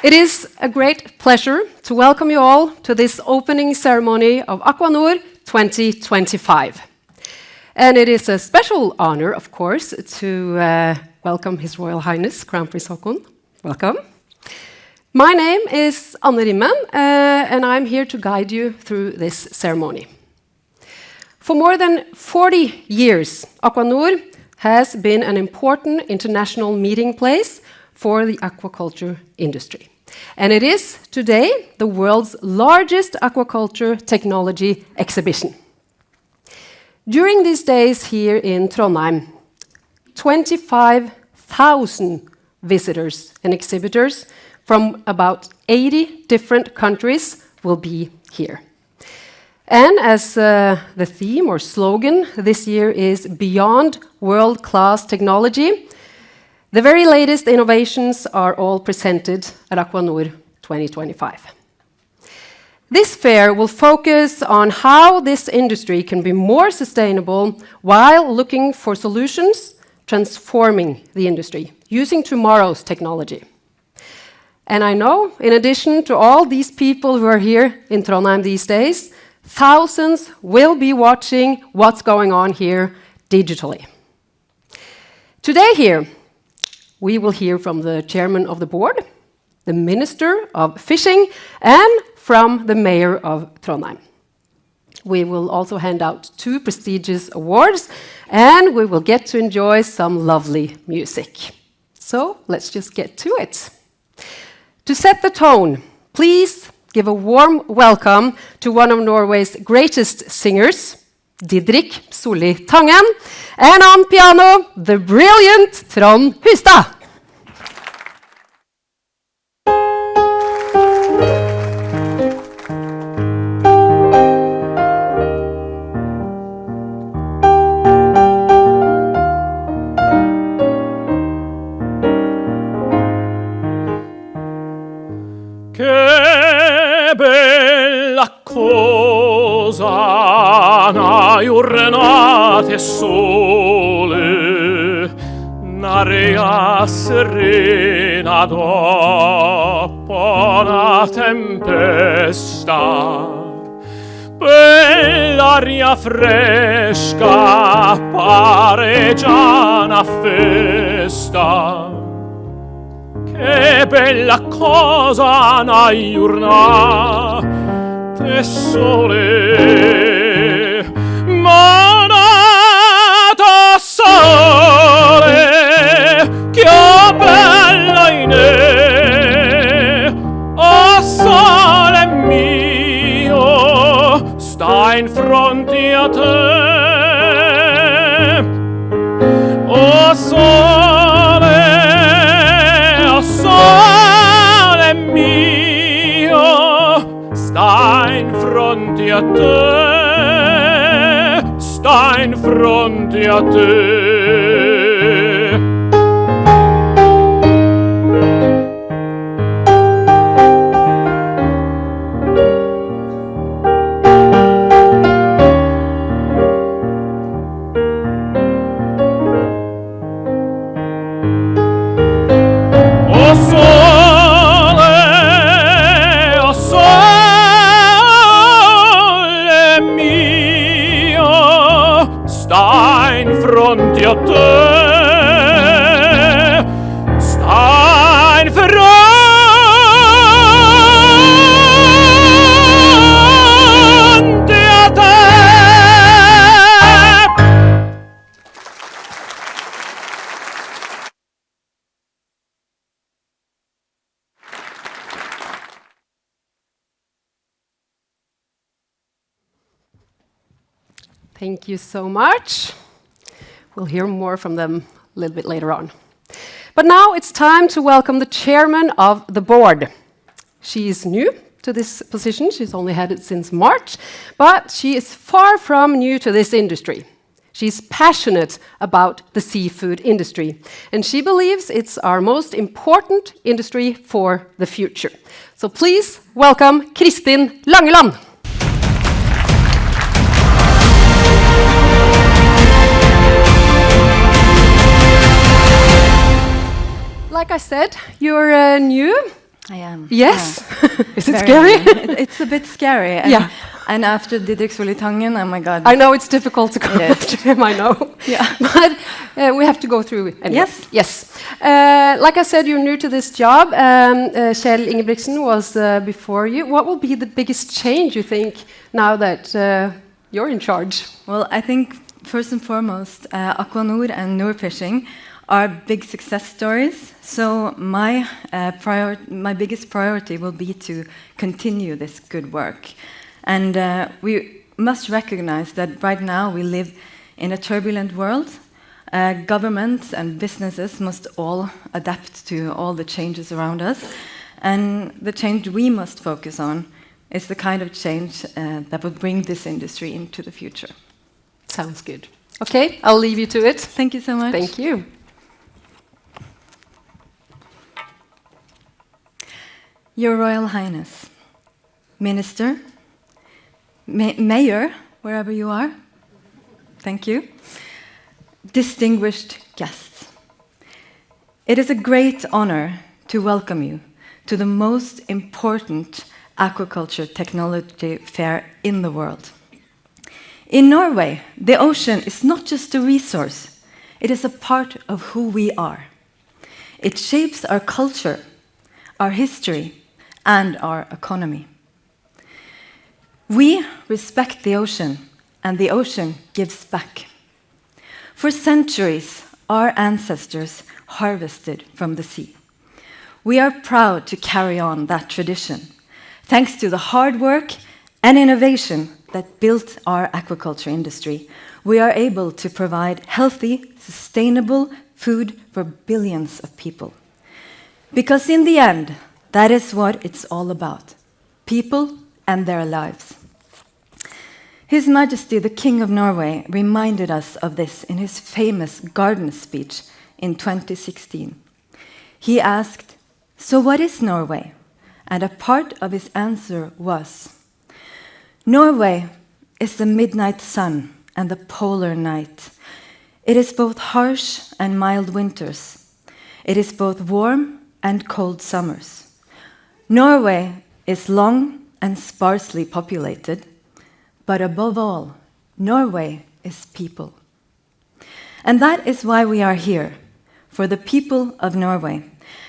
It is a great pleasure to welcome you all to this opening ceremony of Aqua Nor 2025. And it is a special honor, of course, to welcome His Royal Highness, Crown Prince Haakon. Welcome. My name is Anne Rimmen, and I'm here to guide you through this ceremony. For more than 40 years, Aqua Nor has been an important international meeting place for the aquaculture industry. And it is today the world's largest aquaculture technology exhibition. During these days here in Trondheim, 25,000 visitors and exhibitors from about 80 different countries will be here. And as the theme or slogan this year is Beyond World-Class Technology, the very latest innovations are all presented at Aqua Nor 2025. This fair will focus on how this industry can be more sustainable while looking for solutions transforming the industry using tomorrow's technology. And I know, in addition to all these people who are here in Trondheim these days, thousands will be watching what's going on here digitally. Today here, we will hear from the chairman of the board, the Minister of Fishing, and from the Mayor of Trondheim. We will also hand out 2 prestigious awards, and we will get to enjoy some lovely music. So let's just get to it. To set the tone, please give a warm welcome to one of Norway's greatest singers, Didrik Solli Tangen, and on piano, the brilliant Trond Hustad. Che bella cosa una giornata e sole, un'aria serena dopo una tempesta, bell'aria fresca pare già una festa. Che bella cosa una giornata e sole, manata sole, che bella in oh sole mio, sta in fronte a te, oh sole mio, sta in fronte a te, sta in fronte a te. Fronte a te, sta in fronte a te. Thank you so much. We'll hear more from them a little bit later on. But now it's time to welcome the chairman of the board. She is new to this position. She's only had it since March, but she is far from new to this industry. She's passionate about the seafood industry, and she believes it's our most important industry for the future. So please welcome Kristin Langeland. Like I said, you're new, I am. Yes? Is it Very. scary? It's a bit scary. And, Yeah. And after Didrik Solli-Tangen, oh my God. I know it's difficult to go It is. after him, I know. Yeah. But we have to go through it anyway. Yes. Yes. Like I said, you're new to this job. Kjell Ingebrigtsen was before you. What will be the biggest change, you think, now that you're in charge? Well, I think first and foremost, Aqua Nor and Nor Fishing are big success stories. So my biggest priority will be to continue this good work. And we must recognize that right now we live in a turbulent world. Governments and businesses must all adapt to all the changes around us. And the change we must focus on is the kind of change that will bring this industry into the future. Sounds good. Okay, I'll leave you to it. Thank you so much. Thank you. Your Royal Highness, Minister, Mayor, wherever you are, thank you, distinguished guests. It is a great honor to welcome you to the most important aquaculture technology fair in the world. In Norway, the ocean is not just a resource, it is a part of who we are. It shapes our culture, our history, and our economy. We respect the ocean, and the ocean gives back. For centuries, our ancestors harvested from the sea. We are proud to carry on that tradition, thanks to the hard work and innovation that built our aquaculture industry. We are able to provide healthy, sustainable food for billions of people. Because in the end, that is what it's all about, people and their lives. His Majesty the King of Norway reminded us of this in his famous garden speech in 2016. He asked, "So what is Norway?" And a part of his answer was, "Norway is the midnight sun and the polar night. It is both harsh and mild winters. It is both warm and cold summers. Norway is long and sparsely populated, but above all, Norway is people." And that is why we are here, for the people of Norway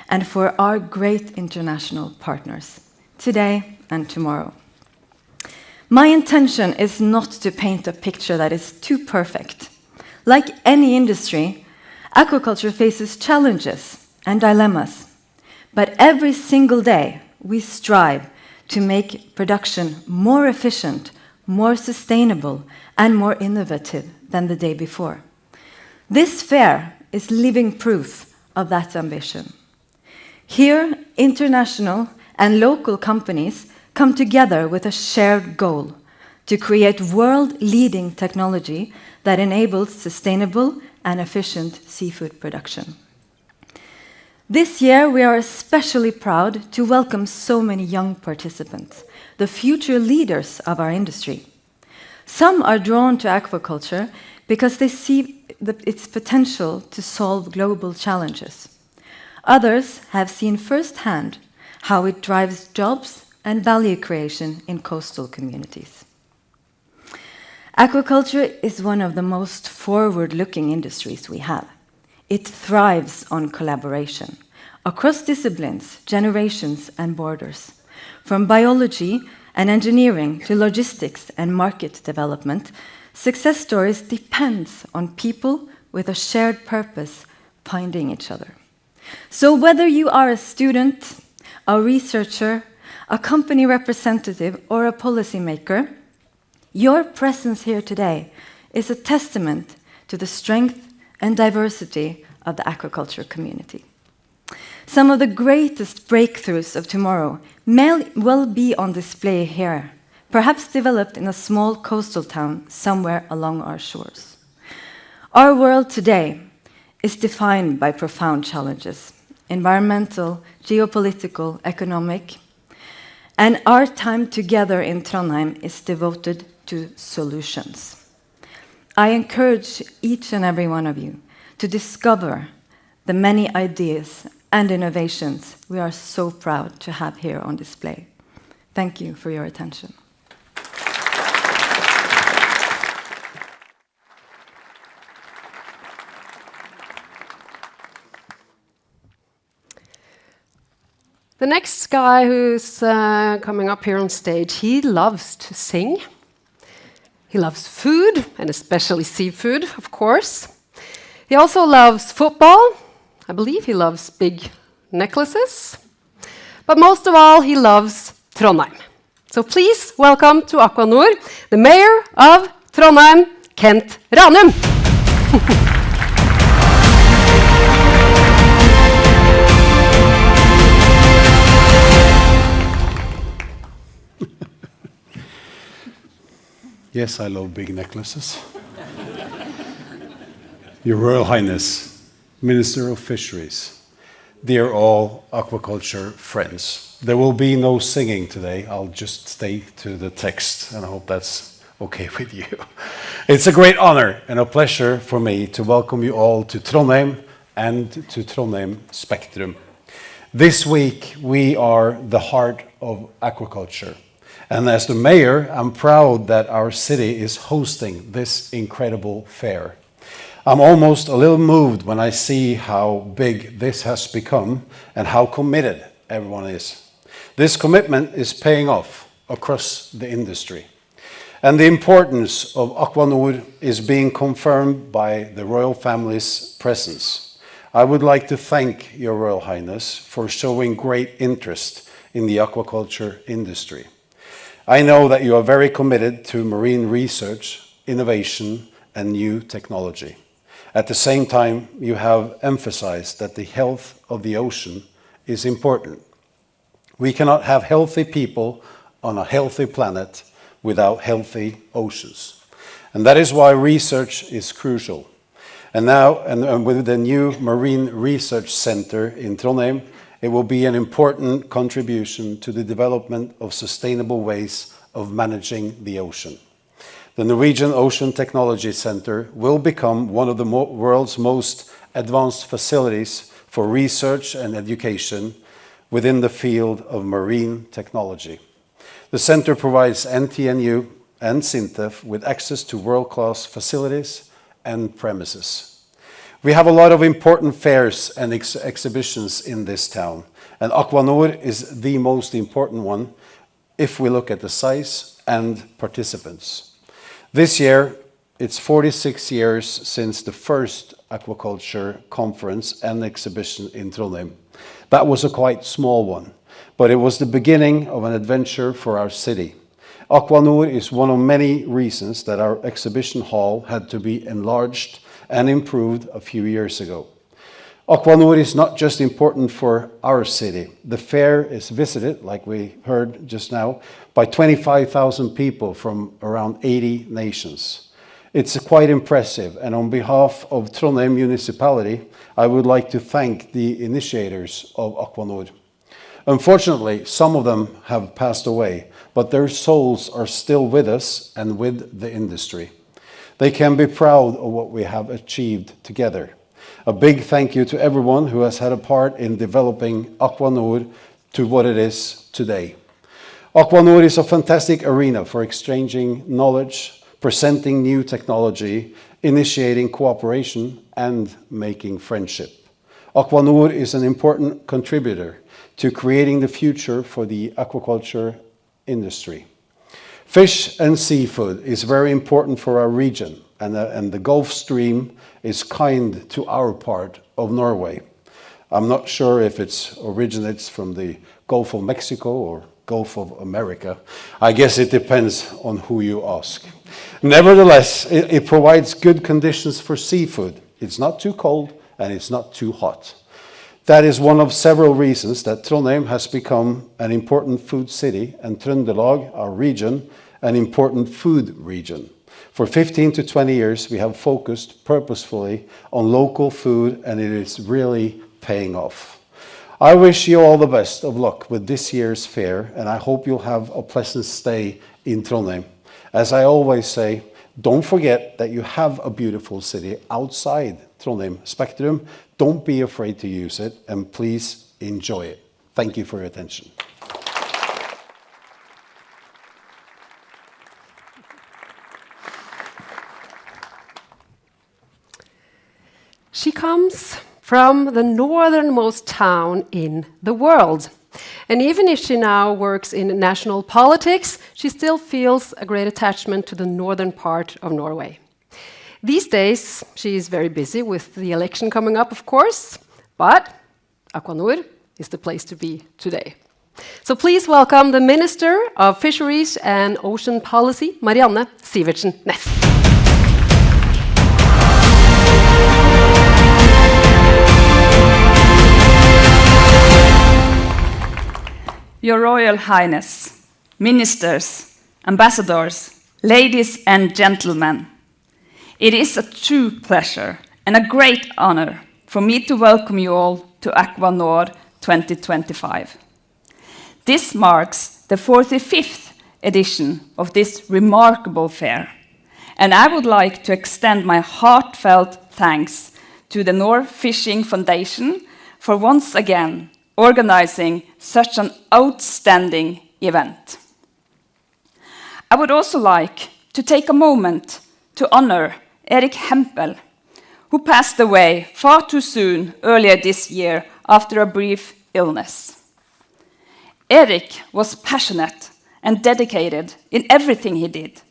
and for our great international partners, today and tomorrow. My intention is not to paint a picture that is too perfect. Like any industry, aquaculture faces challenges and dilemmas, but every single day we strive to make production more efficient, more sustainable, and more innovative than the day before. This fair is living proof of that ambition. Here, international and local companies come together with a shared goal to create world-leading technology that enables sustainable and efficient seafood production. This year, we are especially proud to welcome so many young participants, the future leaders of our industry. Some are drawn to aquaculture because they see its potential to solve global challenges. Others have seen firsthand how it drives jobs and value creation in coastal communities. Aquaculture is one of the most forward-looking industries we have. It thrives on collaboration across disciplines, generations, and borders. From biology and engineering to logistics and market development, success stories depend on people with a shared purpose finding each other. So whether you are a student, a researcher, a company representative, or a policymaker, your presence here today is a testament to the strength and diversity of the aquaculture community. Some of the greatest breakthroughs of tomorrow may well be on display here, perhaps developed in a small coastal town somewhere along our shores. Our world today is defined by profound challenges: environmental, geopolitical, economic, and our time together in Trondheim is devoted to solutions. I encourage each and every one of you to discover the many ideas and innovations we are so proud to have here on display. Thank you for your attention. The next guy who's coming up here on stage, he loves to sing. He loves food, and especially seafood, of course. He also loves football. I believe he loves big necklaces. But most of all, he loves Trondheim. So please welcome to Aqua Nor, the mayor of Trondheim, Kent Ranum. Yes, I love big necklaces. Your Royal Highness, Minister of Fisheries, dear all aquaculture friends, there will be no singing today. I'll just stay to the text, and I hope that's okay with you. It's a great honor and a pleasure for me to welcome you all to Trondheim and to Trondheim Spektrum. This week, we are the heart of aquaculture. And as the mayor, I'm proud that our city is hosting this incredible fair. I'm almost a little moved when I see how big this has become and how committed everyone is. This commitment is paying off across the industry. And the importance of Aqua Nor is being confirmed by the royal family's presence. I would like to thank Your Royal Highness for showing great interest in the aquaculture industry. I know that you are very committed to marine research, innovation, and new technology. At the same time, you have emphasized that the health of the ocean is important. We cannot have healthy people on a healthy planet without healthy oceans. And that is why research is crucial. And now, with the new Marine Research Center in Trondheim, it will be an important contribution to the development of sustainable ways of managing the ocean. The Norwegian Ocean Technology Center will become one of the world's most advanced facilities for research and education within the field of marine technology. The center provides NTNU and SINTEF with access to world-class facilities and premises. We have a lot of important fairs and exhibitions in this town, and Aqua Nor is the most important one if we look at the size and participants. This year, it's 46 years since the first aquaculture conference and exhibition in Trondheim. That was a quite small one, but it was the beginning of an adventure for our city. Aqua Nor is one of many reasons that our exhibition hall had to be enlarged and improved a few years ago. Aqua Nor is not just important for our city. The fair is visited, like we heard just now, by 25,000 people from around 80 nations. It's quite impressive, and on behalf of Trondheim Municipality, I would like to thank the initiators of Aqua Nor. Unfortunately, some of them have passed away, but their souls are still with us and with the industry. They can be proud of what we have achieved together. A big thank you to everyone who has had a part in developing Aqua Nor to what it is today. Aqua Nor is a fantastic arena for exchanging knowledge, presenting new technology, initiating cooperation, and making friendship. Aqua Nor is an important contributor to creating the future for the aquaculture industry. Fish and seafood is very important for our region, and the Gulf Stream is kind to our part of Norway. I'm not sure if it originates from the Gulf of Mexico or Gulf of America. I guess it depends on who you ask. Nevertheless, it provides good conditions for seafood. It's not too cold and it's not too hot. That is one of several reasons that Trondheim has become an important food city and Trøndelag, our region, an important food region. For 15 to 20 years, we have focused purposefully on local food, and it is really paying off. I wish you all the best of luck with this year's fair, and I hope you'll have a pleasant stay in Trondheim. As I always say, Don't forget that you have a beautiful city outside Trondheim Spektrum. Don't be afraid to use it, and please enjoy it. Thank you for your attention. She comes from the northernmost town in the world. And even if she now works in national politics, she still feels a great attachment to the northern part of Norway. These days, she is very busy with the election coming up, of course, but Aqua Nor is the place to be today. So please welcome the Minister of Fisheries and Ocean Policy, Marianne Sivertsen Næss. Your Royal Highness, ministers, ambassadors, ladies and gentlemen, it is a true pleasure and a great honor for me to welcome you all to Aqua Nor 2025. This marks the 45th edition of this remarkable fair, and I would like to extend my heartfelt thanks to the Nor Fishing Foundation for once again organizing such an outstanding event. I would also like to take a moment to honor Erik Hempel, who passed away far too soon earlier this year after a brief illness. Erik was passionate and dedicated in everything he did,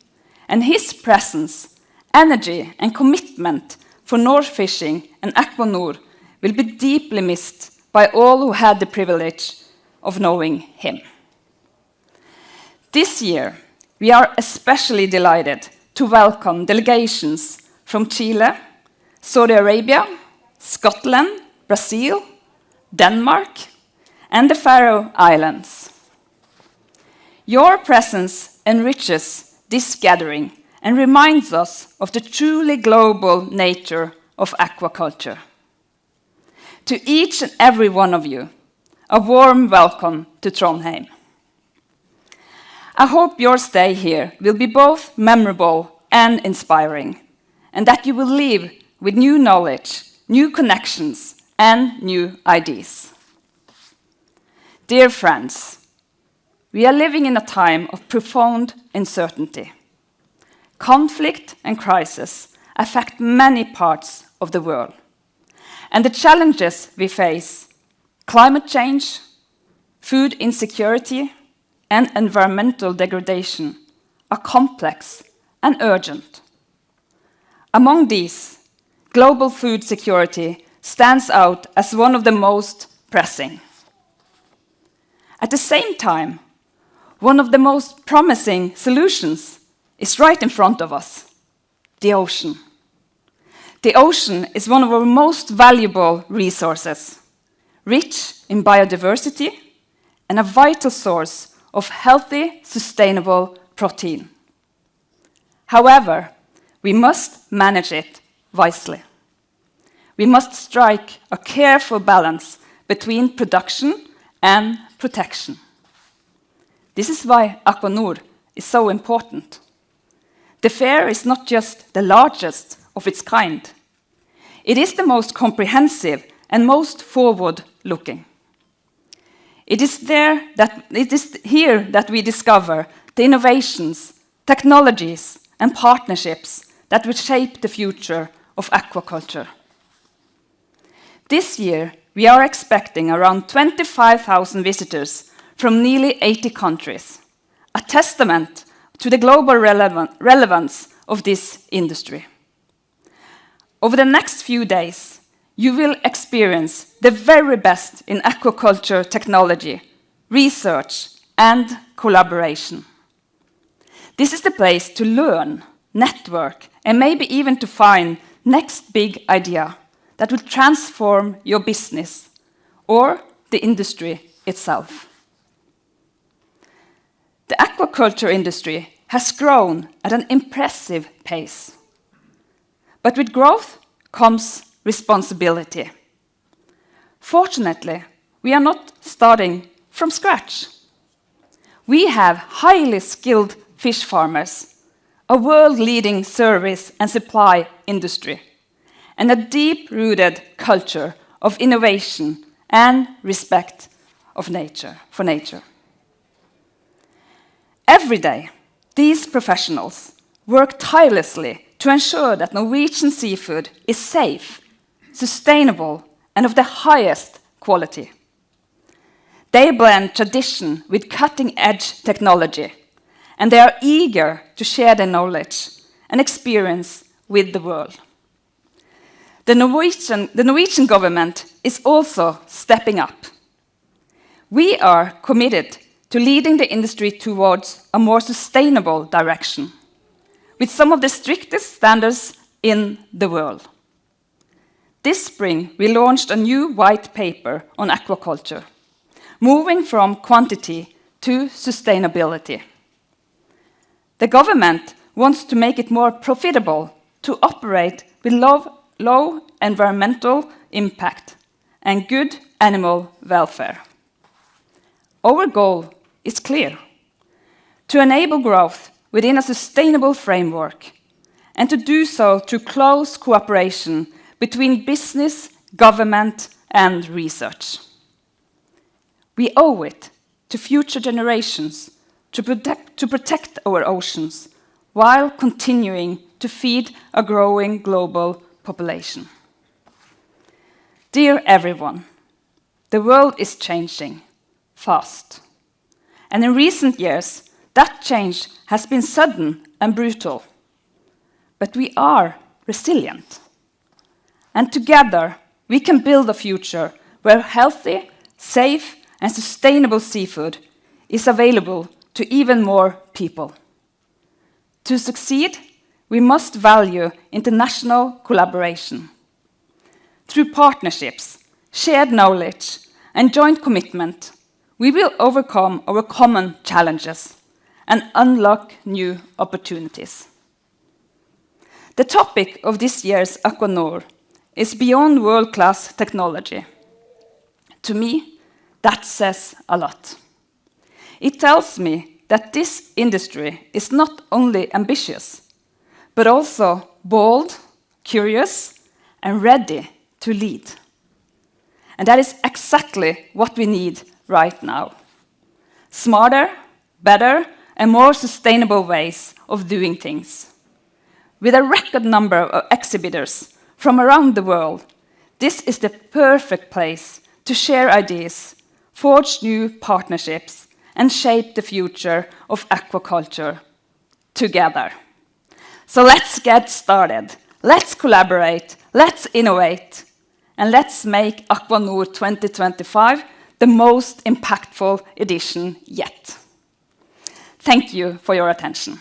and his presence, energy, and commitment for North fishing and Aqua Nor will be deeply missed by all who had the privilege of knowing him. This year, we are especially delighted to welcome delegations from Chile, Saudi Arabia, Scotland, Brazil, Denmark, and the Faroe Islands. Your presence enriches this gathering and reminds us of the truly global nature of aquaculture. To each and every one of you, a warm welcome to Trondheim. I hope your stay here will be both memorable and inspiring, and that you will leave with new knowledge, new connections, and new ideas. Dear friends, we are living in a time of profound uncertainty. Conflict and crisis affect many parts of the world. And the challenges we face, climate change, food insecurity, and environmental degradation, are complex and urgent. Among these, global food security stands out as one of the most pressing. At the same time, one of the most promising solutions is right in front of us: the ocean. The ocean is one of our most valuable resources, rich in biodiversity and a vital source of healthy, sustainable protein. However, we must manage it wisely. We must strike a careful balance between production and protection. This is why Aqua Nor is so important. The fair is not just the largest of its kind. It is the most comprehensive and most forward-looking. It is here that we discover the innovations, technologies, and partnerships that will shape the future of aquaculture. This year, we are expecting around 25,000 visitors from nearly 80 countries, a testament to the global relevance of this industry. Over the next few days, you will experience the very best in aquaculture technology, research, and collaboration. This is the place to learn, network, and maybe even to find next big idea that will transform your business or the industry itself. The aquaculture industry has grown at an impressive pace. But with growth comes responsibility. Fortunately, we are not starting from scratch. We have highly skilled fish farmers, a world-leading service and supply industry, and a deep-rooted culture of innovation and respect for nature. Every day, these professionals work tirelessly to ensure that Norwegian seafood is safe, sustainable, and of the highest quality. They blend tradition with cutting-edge technology, and they are eager to share their knowledge and experience with the world. The Norwegian government is also stepping up. We are committed to leading the industry towards a more sustainable direction, with some of the strictest standards in the world. This spring, we launched a new white paper on aquaculture, moving from quantity to sustainability. The government wants to make it more profitable to operate with low environmental impact and good animal welfare. Our goal is clear: to enable growth within a sustainable framework, and to do so through close cooperation between business, government, and research. We owe it to future generations to protect our oceans while continuing to feed a growing global population. Dear everyone, the world is changing fast. And in recent years, that change has been sudden and brutal. But we are resilient. And together, we can build a future where healthy, safe, and sustainable seafood is available to even more people. To succeed, we must value international collaboration. Through partnerships, shared knowledge, and joint commitment, we will overcome our common challenges and unlock new opportunities. The topic of this year's Aqua Nor is beyond world-class technology. To me, that says a lot. It tells me that this industry is not only ambitious, but also bold, curious, and ready to lead. And that is exactly what we need right now. Smarter, better, and more sustainable ways of doing things. With a record number of exhibitors from around the world, this is the perfect place to share ideas, forge new partnerships, and shape the future of aquaculture together. So let's get started. Let's collaborate, let's innovate, and let's make Aqua Nor 2025 the most impactful edition yet. Thank you for your attention.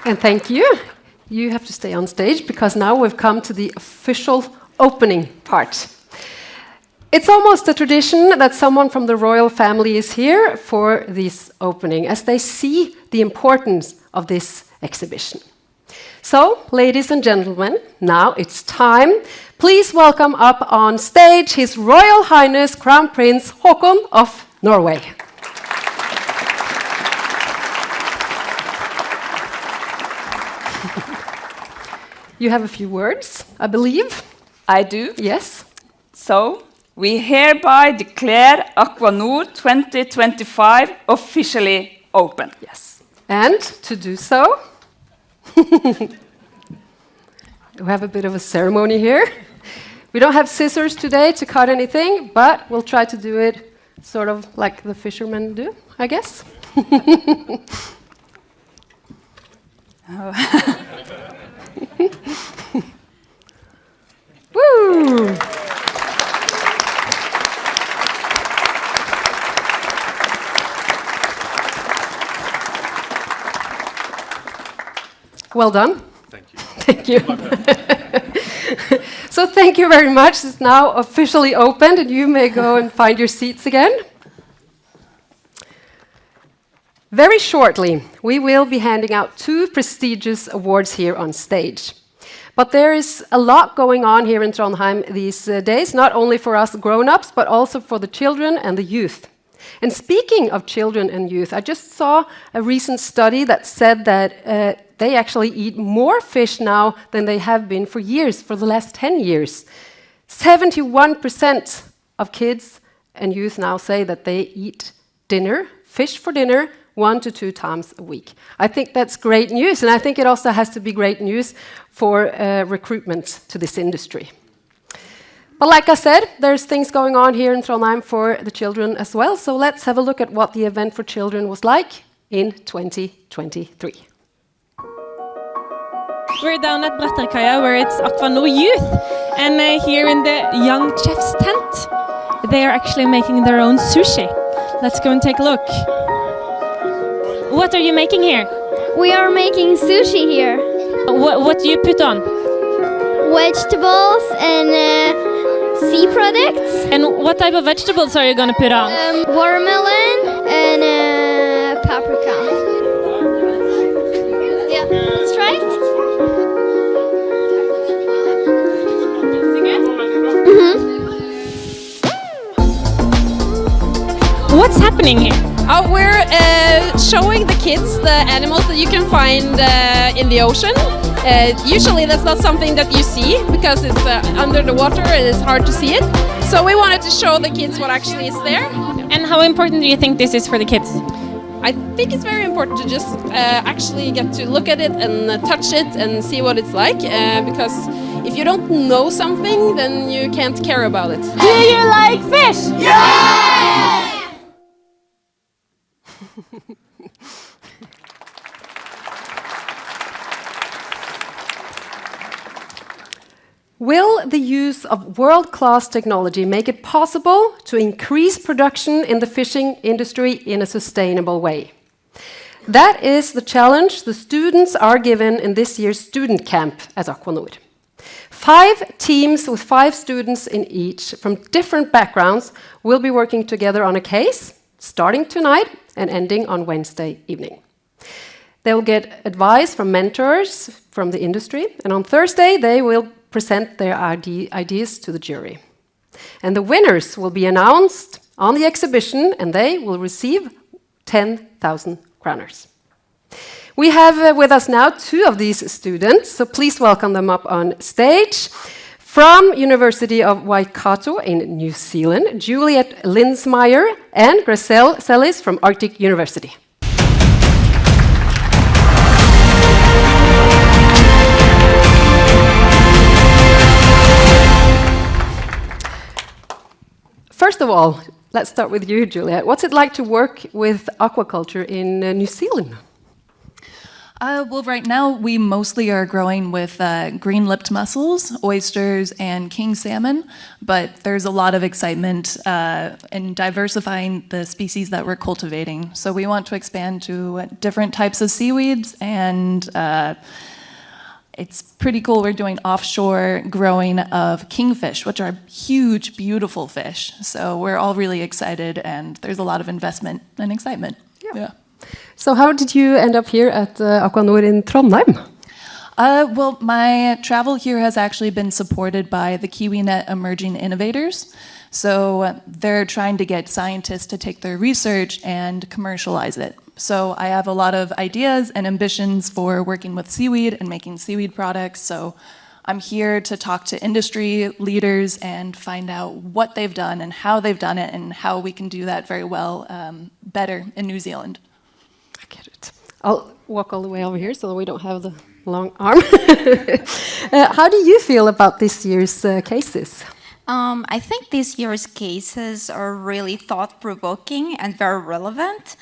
And thank you. You have to stay on stage because now we've come to the official opening part. It's almost a tradition that someone from the royal family is here for this opening, as they see the importance of this exhibition. So, ladies and gentlemen, now it's time. Please welcome up on stage His Royal Highness Crown Prince Haakon of Norway. You have a few words, I believe. I do. Yes. So, we hereby declare Aqua Nor 2025 officially open. Yes. And to do so, we have a bit of a ceremony here. We don't have scissors today to cut anything, but we'll try to do it sort of like the fishermen do, I guess. Woo! Well done. Thank you. Thank you. So thank you very much. It's now officially opened, and you may go and find your seats again. Very shortly, we will be handing out 2 prestigious awards here on stage. But there is a lot going on here in Trondheim these days, not only for us grown-ups, but also for the children and the youth. And speaking of children and youth, I just saw a recent study that said that they actually eat more fish now than they have been for years, for the last 10 years. 71% of kids and youth now say that they eat fish for dinner, 1 to 2 times a week. I think that's great news, and I think it also has to be great news for recruitment to this industry. But like I said, there's things going on here in Trondheim for the children as well, so let's have a look at what the event for children was like in 2023. We're down at Bratterkaia where it's Aqua Nor Youth, and here in the Young Chef's tent, they are actually making their own sushi. Let's go and take a look. What are you making here? We are making sushi here. What do you put on? Vegetables and sea products. And what type of vegetables are you going to put on? Watermelon and paprika. Yeah, that's right. What's happening here? We're showing the kids the animals that you can find in the ocean. Usually that's not something that you see because it's under the water and it's hard to see it. So we wanted to show the kids what actually is there. And how important do you think this is for the kids? I think it's very important to just actually get to look at it and touch it and see what it's like, because if you don't know something, then you can't care about it. Do you like fish? Yeah! Will the use of world-class technology make it possible to increase production in the fishing industry in a sustainable way? That is the challenge the students are given in this year's student camp at Aqua Nor. 5 teams with 5 students in each from different backgrounds will be working together on a case, starting tonight and ending on Wednesday evening. They will get advice from mentors from the industry, and on Thursday they will present their ideas to the jury. And the winners will be announced on the exhibition, and they will receive 10,000 kroners. We have with us now 2 of these students, so please welcome them up on stage. From University of Waikato in New Zealand, Juliet Linsmeyer and Gracel Sellis from Arctic University. First of all, let's start with you, Juliet. What's it like to work with aquaculture in New Zealand? Well, right now we mostly are growing with green-lipped mussels, oysters, and king salmon, but there's a lot of excitement in diversifying the species that we're cultivating. So we want to expand to different types of seaweeds, and it's pretty cool. We're doing offshore growing of kingfish, which are huge, beautiful fish. So we're all really excited, and there's a lot of investment and excitement. Yeah. So how did you end up here at Aqua Nor in Trondheim? Well, my travel here has actually been supported by the KiwiNet Emerging Innovators. So they're trying to get scientists to take their research and commercialize it. So I have a lot of ideas and ambitions for working with seaweed and making seaweed products. So I'm here to talk to industry leaders and find out what they've done and how they've done it and how we can do that very well better in New Zealand. I get it. I'll walk all the way over here so we don't have the long arm. How do you feel about this year's cases? I think this year's cases are really thought-provoking and very relevant.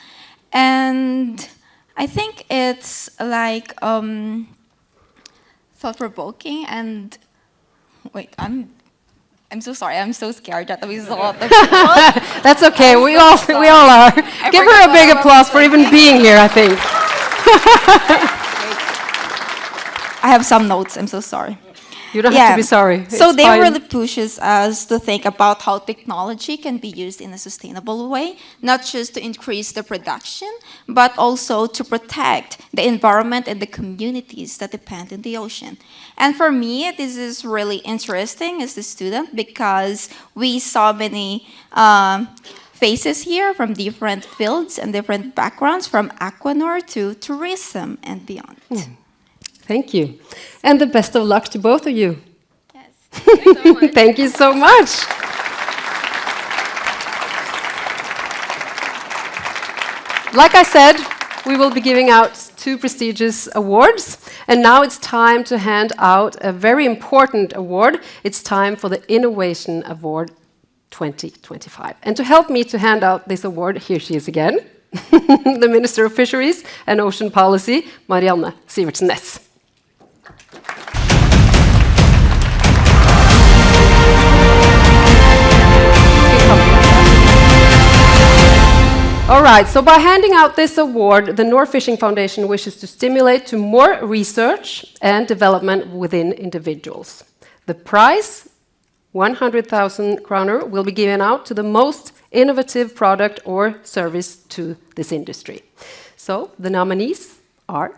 And I think it's like thought-provoking and... Wait, I'm so sorry. I'm so scared that we saw the people. That's okay. We all are. Give her a big applause for even being here, I think. I have some notes. I'm so sorry. You don't have to be sorry. So It's they fine. really pushes us to think about how technology can be used in a sustainable way, not just to increase the production, but also to protect the environment and the communities that depend on the ocean. And for me, this is really interesting as a student because we saw many faces here from different fields and different backgrounds, from Aqua Nor to tourism and beyond. Thank you. And the best of luck to both of you. Yes. Thank you so much. Thank you so much. Like I said, we will be giving out 2 prestigious awards. And now it's time to hand out a very important award. It's time for the Innovation Award 2025. And to help me to hand out this award, here she is again, the Minister of Fisheries and Ocean Policy, Marianne Sivertsen-Næss. All right, so by handing out this award, the Nor Fishing Foundation wishes to stimulate to more research and development within individuals. The prize, 100,000 kroner, will be given out to the most innovative product or service to this industry. So the nominees are...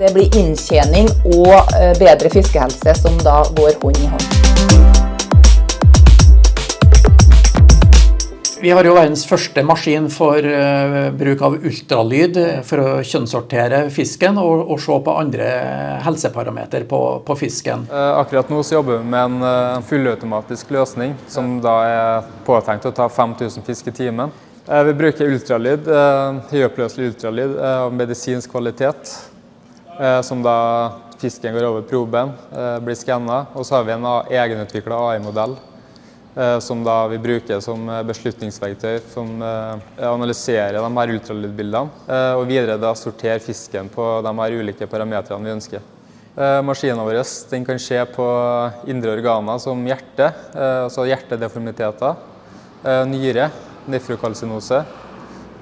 Det blir inntjening og bedre fiskehelse som da går hånd i hånd. Vi har jo verdens første maskin for bruk av ultralyd for å kjønnssortere fisken og se på andre helseparameter på fisken. Akkurat nå så jobber vi med en fullautomatisk løsning som da er påtenkt å ta 5000 fisk i timen. Vi bruker ultralyd, høyoppløselig ultralyd av medisinsk kvalitet, som da fisken går over proben, blir skannet, og så har vi en egenutviklet AI-modell som da vi bruker som beslutningsverktøy, som analyserer de her ultralydbildene, og videre da sorterer fisken på de her ulike parametrene vi ønsker. Maskinen vår den kan se på indre organer som hjerte, altså hjertedeformiteter, nyre, nefrokalsinose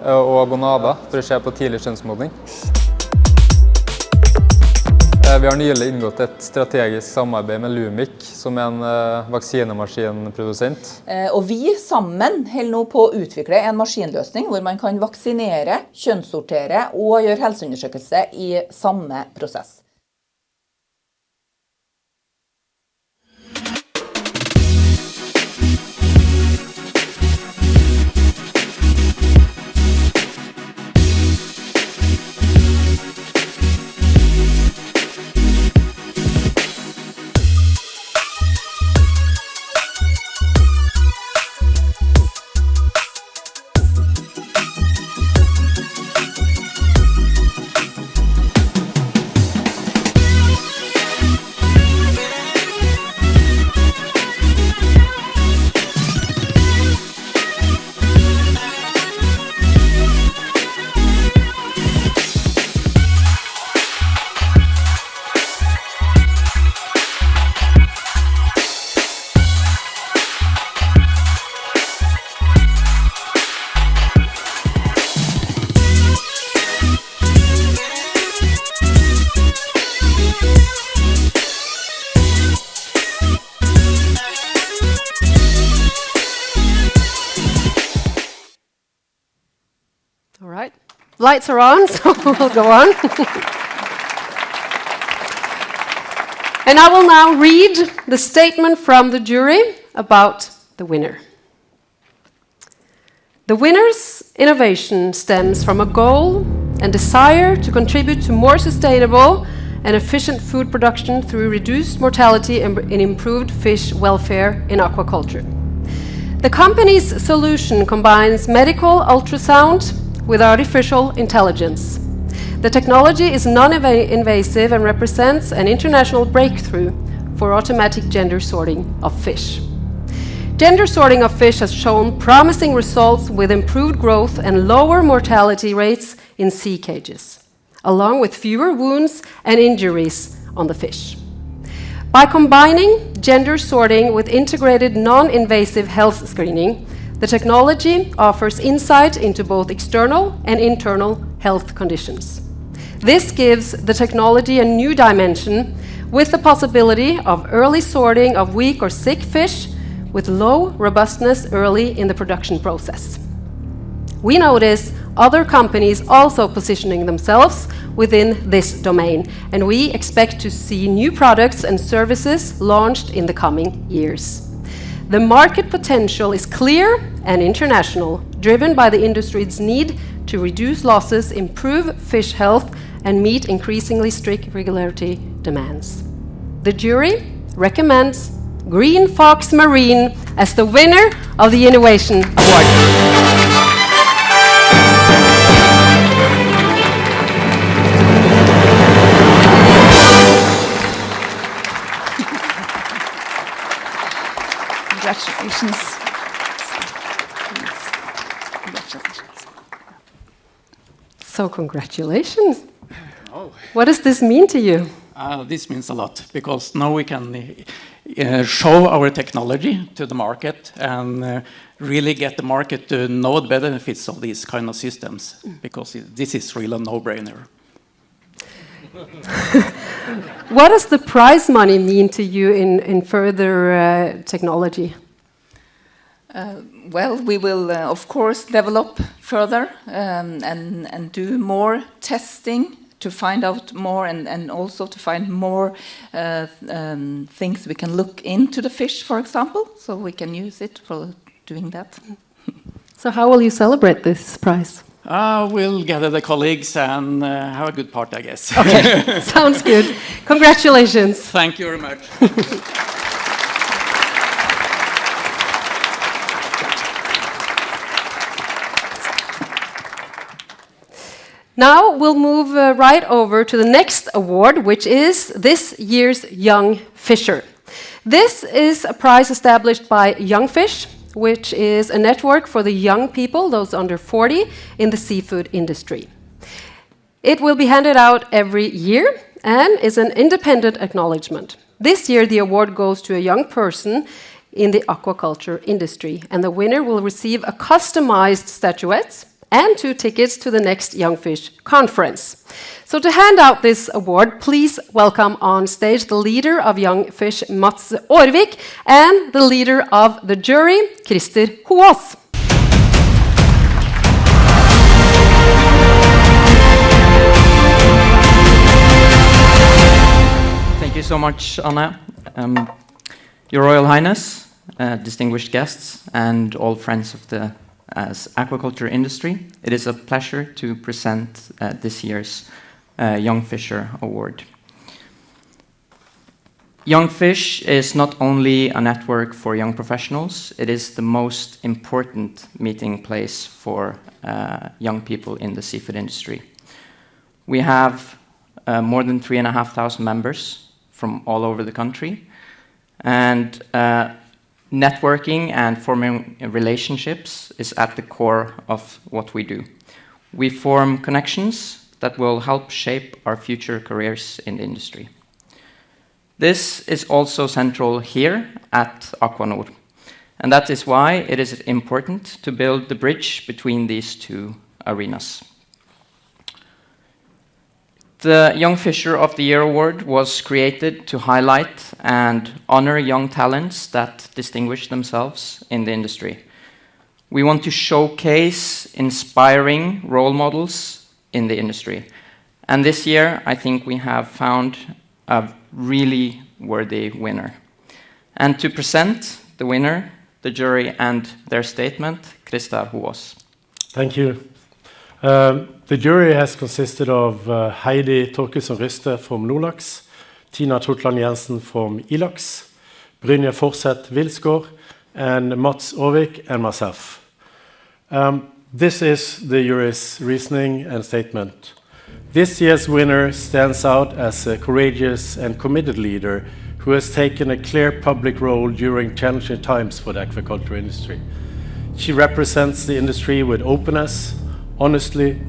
og gonader, for å se på tidlig kjønnsmodning. Vi har nylig inngått et strategisk samarbeid med Lumik, som er en vaksinemaskinprodusent. Og vi sammen holder nå på å utvikle en maskinløsning hvor man kan vaksinere, kjønnssortere og gjøre helseundersøkelse i samme prosess. All right, lights are on, so we'll go on. And I will now read the statement from the jury about the winner. The winner's innovation stems from a goal and desire to contribute to more sustainable and efficient food production through reduced mortality and improved fish welfare in aquaculture. The company's solution combines medical ultrasound with artificial intelligence. The technology is non-invasive and represents an international breakthrough for automatic gender sorting of fish. Gender sorting of fish has shown promising results with improved growth and lower mortality rates in sea cages, along with fewer wounds and injuries on the fish. By combining gender sorting with integrated non-invasive health screening, the technology offers insight into both external and internal health conditions. This gives the technology a new dimension with the possibility of early sorting of weak or sick fish with low robustness early in the production process. We notice other companies also positioning themselves within this domain, and we expect to see new products and services launched in the coming years. The market potential is clear and international, driven by the industry's need to reduce losses, improve fish health, and meet increasingly strict regulatory demands. The jury recommends Green Fox Marine as the winner of the Innovation Award. Congratulations. So congratulations. What does this mean to you? This means a lot, because now we can show our technology to the market and really get the market to know the benefits of these kind of systems, because this is really a no-brainer. What does the prize money mean to you in further technology? Well, we will, of course, develop further and do more testing to find out more and also to find more things we can look into the fish, for example, so we can use it for doing that. So how will you celebrate this prize? We'll gather the colleagues and have a good party, I guess. Okay, sounds good. Congratulations. Thank you very much. Now we'll move right over to the next award, which is this year's Young Fisher. This is a prize established by Young Fish, which is a network for the young people, those under 40, in the seafood industry. It will be handed out every year and is an independent acknowledgement. This year the award goes to a young person in the aquaculture industry, and the winner will receive a customized statuette and 2 tickets to the next Young Fish conference. So to hand out this award, please welcome on stage the leader of Young Fish, Mats Aarvik, and the leader of the jury, Christer Hoås. Thank you so much, Anna. Your Royal Highness, distinguished guests, and all friends of the aquaculture industry, it is a pleasure to present this year's Young Fisher Award. Young Fish is not only a network for young professionals, it is the most important meeting place for young people in the seafood industry. We have more than 3,500 members from all over the country, and networking and forming relationships is at the core of what we do. We form connections that will help shape our future careers in the industry. This is also central here at Aqua Nor, and that is why it is important to build the bridge between these 2 arenas. The Young Fisher of the Year Award was created to highlight and honor young talents that distinguish themselves in the industry. We want to showcase inspiring role models in the industry. And this year, I think we have found a really worthy winner. And to present the winner, the jury, and their statement, Christer Hoås. Thank you. The jury has consisted of Heidi Torkelsen Ryste from Nolax, Tina Totland Jensen from Ilax, Brynja Forseth Vilsgaard, and Mats Aavik and myself. This is the jury's reasoning and statement. This year's winner stands out as a courageous and committed leader who has taken a clear public role during challenging times for the aquaculture industry. She represents the industry with openness, honesty,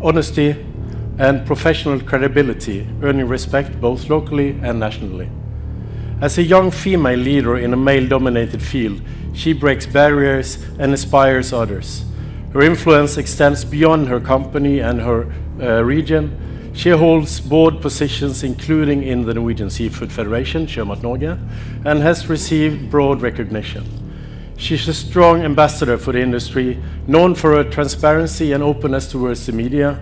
and professional credibility, earning respect both locally and nationally. As a young female leader in a male-dominated field, she breaks barriers and inspires others. Her influence extends beyond her company and her region. She holds board positions including in the Norwegian Seafood Federation, Sjømat Norge, and has received broad recognition. She's a strong ambassador for the industry, known for her transparency and openness towards the media,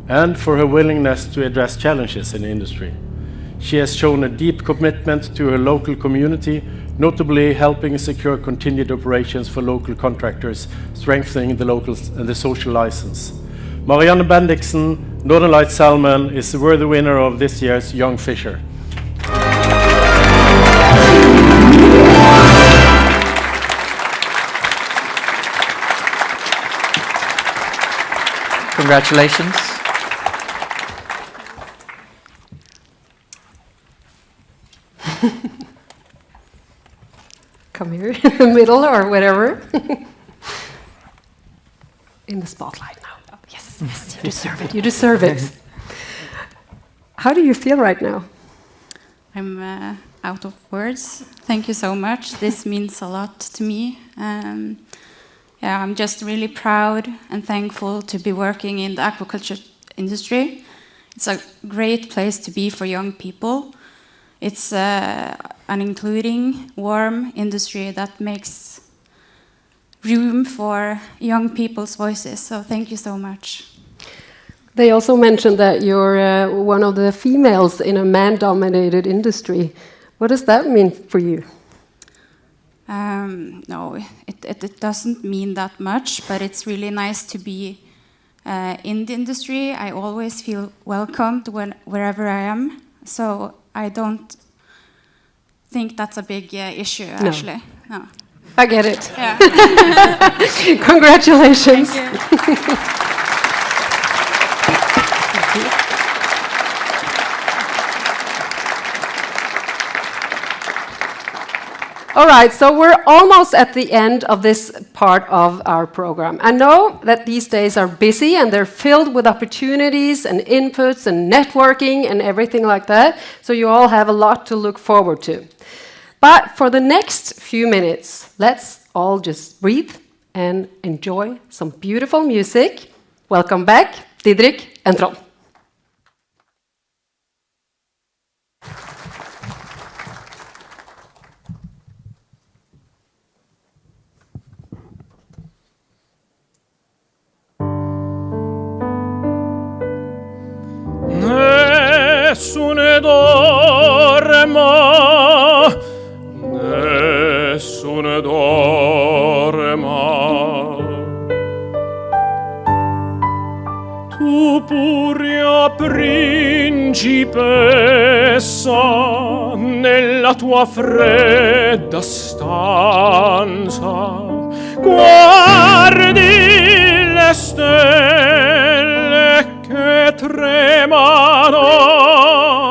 and for her willingness to address challenges in the industry. She has shown a deep commitment to her local community, notably helping secure continued operations for local contractors, strengthening the social license. Marianne Bendiksen, Northern Light Salmon, is the worthy winner of this year's Young Fisher. Congratulations. Come here in the middle or whatever. In the spotlight now. Yes, yes, you deserve it. You deserve it. How do you feel right now? I'm out of words. Thank you so much. This means a lot to me. Yeah, I'm just really proud and thankful to be working in the aquaculture industry. It's a great place to be for young people. It's an including, warm industry that makes room for young people's voices. So thank you so much. They also mentioned that you're one of the females in a man-dominated industry. What does that mean for you? No, it doesn't mean that much, but it's really nice to be in the industry. I always feel welcomed wherever I am. So I don't think that's a big issue, actually. No. I get it. Yeah. Congratulations. Thank you. All right, so we're almost at the end of this part of our program. I know that these days are busy and they're filled with opportunities and inputs and networking and everything like that, so you all have a lot to look forward to. But for the next few minutes, let's all just breathe and enjoy some beautiful music. Welcome back, Didrik and Trond. Nessune dorma, nessune dorma. Tu puria principessa nella tua fredda stanza guardi le stelle che tremano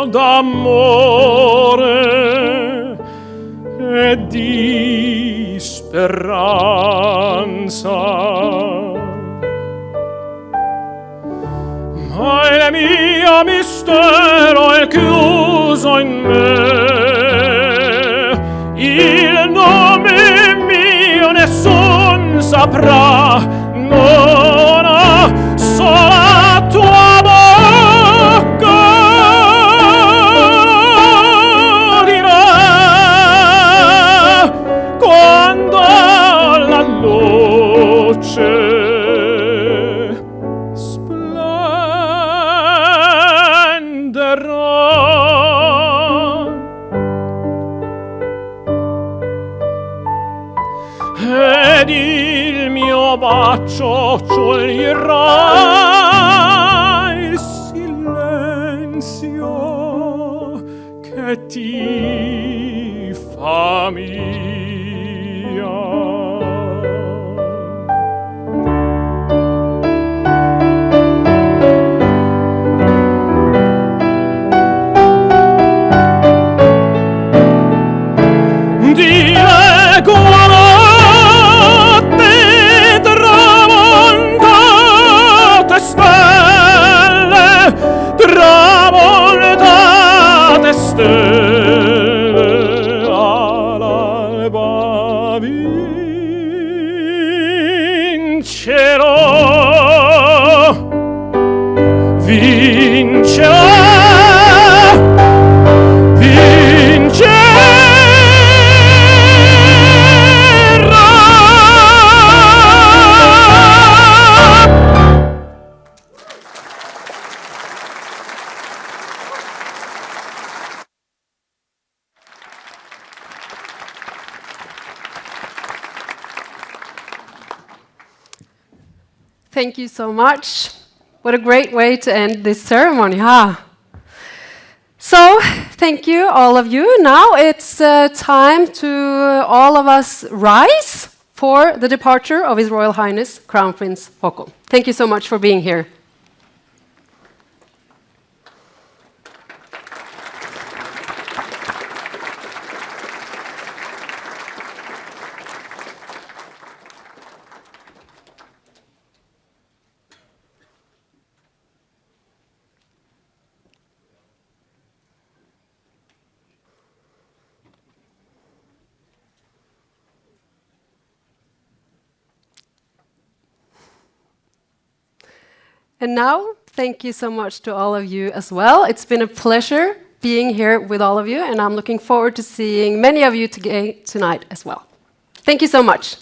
d'amore e di speranza. Ma il mio mistero è chiuso in me, il nome mio nessun saprà, non ha solo la tua bocca dirà quando la luce ed il mio bacio scioglierà silenzio che ti fa mia. Di leggo a notte tramontate stelle, tramontate stelle, all'alba vincerò, vincerò, vincerò. Thank you so much. What a great way to end this ceremony, huh? So, thank you, all of you. Now it's time to all of us rise for the departure of His Royal Highness Crown Prince Haakon. Thank you so much for being here. And now, thank you so much to all of you as well. It's been a pleasure being here with all of you, and I'm looking forward to seeing many of you tonight as well. Thank you so much.